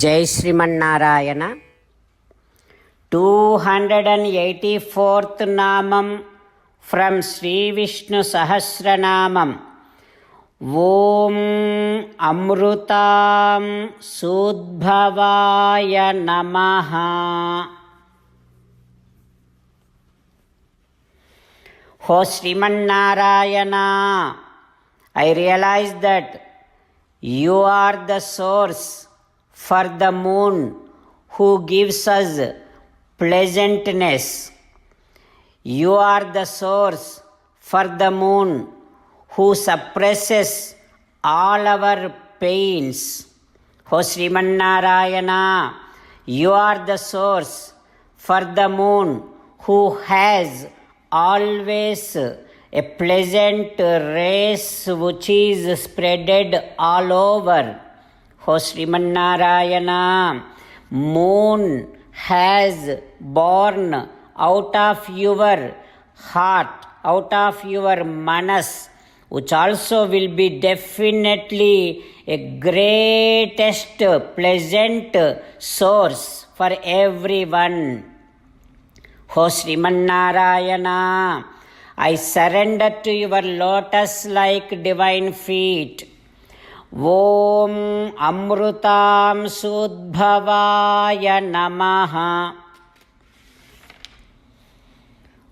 జై శ్రీమన్నారాయణ. 284th నామం from Shri Vishnu Sahasranamam. ఓం అమృతాం సూద్భవాయ నమః. ఓ Srimannarayana, I realize that you are the source for the moon who gives us pleasantness. You are the source for the moon who suppresses all our pains. O Srimannarayana, you are the source for the moon who has always a pleasant rays which is spreaded all over. O Srimannarayana, moon has born out of your heart, out of your manas, which also will be definitely a greatest pleasant source for everyone. O Srimannarayana, I surrender to your lotus-like divine feet. Om Amrutam Sudbhavaya Namaha.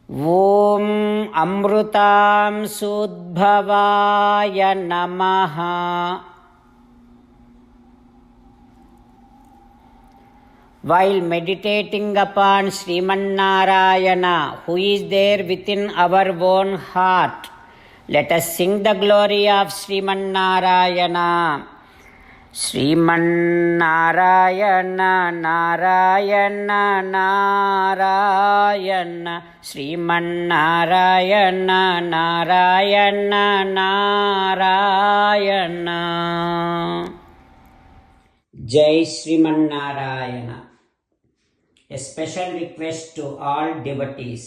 Om Amrutam Sudbhavaya Namaha. While meditating upon Srimannarayana, who is there within our own heart, let us sing the glory of Srimannarayana. Srimannarayana, Narayana, Narayana. Srimannarayana, Narayana, Narayana. Jai Srimannarayana. A special request to all devotees.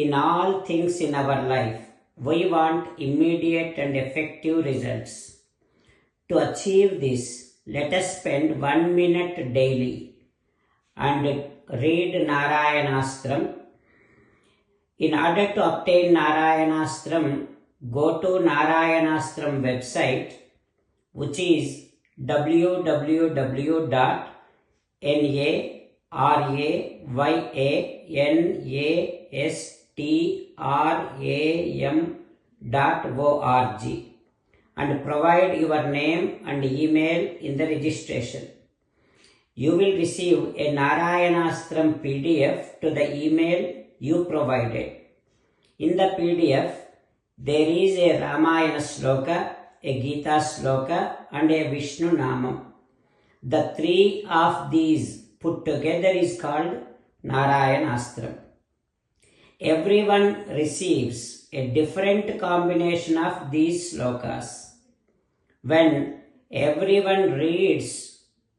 In all things in our life, we want immediate and effective results. To achieve this, let us spend 1 minute daily and read Narayanastram. In order to obtain Narayanastram, go to Narayanastram website, which is www.narayanaastram.org and provide your name and email in the registration. You will receive a Narayanastram PDF to the email you provided. In the PDF, there is a Ramayana Sloka, a Gita Sloka and a Vishnu Namam. The three of these put together is called Narayanastram. Everyone receives a different combination of these slokas. When everyone reads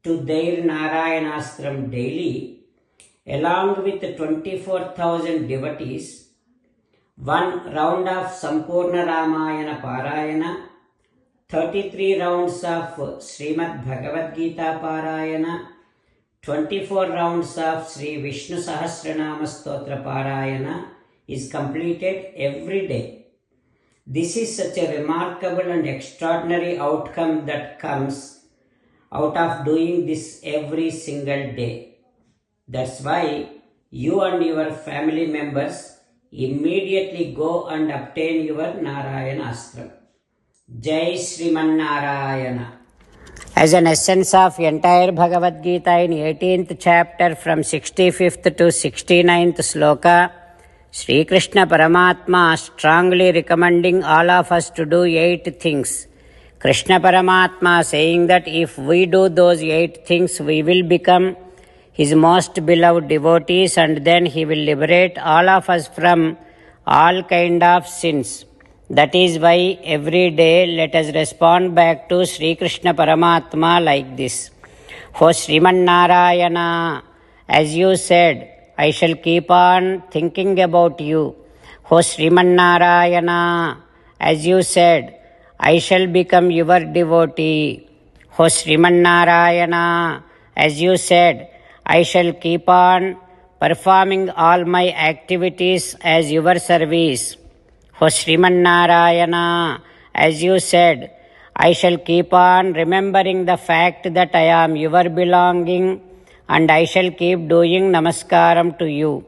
to their Narayanastram daily, along with 24,000 devotees, one round of Sampurna Ramayana Parayana, 33 rounds of Srimad Bhagavad Gita Parayana, 24 rounds of Sri Vishnu Sahasranama Stotra Parayana is completed every day. This is such a remarkable and extraordinary outcome that comes out of doing this every single day. That's why you and your family members immediately go and obtain your Narayanastram. Jai Srimannarayana. As an essence of entire Bhagavad Gita in 18th chapter from 65th to 69th sloka, Sri Krishna Paramatma strongly recommending all of us to do 8 things. Krishna Paramatma saying that if we do those 8 things, we will become his most beloved devotees and then he will liberate all of us from all kind of sins. That is why every day let us respond back to Sri Krishna Paramatma like this. O Srimannarayana, as you said, I shall keep on thinking about you. O Srimannarayana, as you said, I shall become your devotee. O Srimannarayana, as you said, I shall keep on performing all my activities as your service. O Srimannarayana, as you said, I shall keep on remembering the fact that I am your belonging and I shall keep doing namaskaram to you.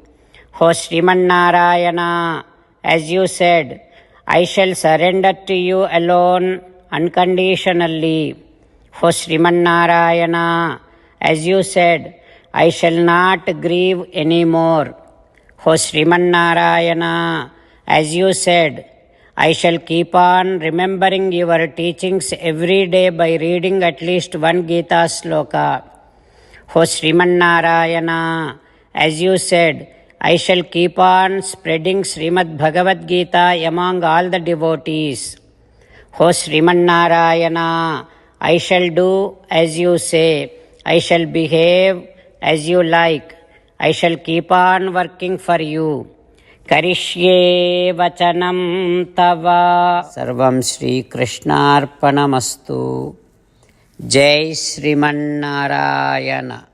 O Srimannarayana, as you said, I shall surrender to you alone unconditionally. O Srimannarayana, as you said, I shall not grieve anymore. O Srimannarayana, as you said, I shall keep on remembering your teachings every day by reading at least one Gita sloka. O Srimannarayana, as you said, I shall keep on spreading Srimad Bhagavad Gita among all the devotees. O Srimannarayana, I shall do as you say. I shall behave as you like. I shall keep on working for you. Karishye vachanam tava. Sarvam Shri Krishnarpanamastu. Jai Srimannarayana.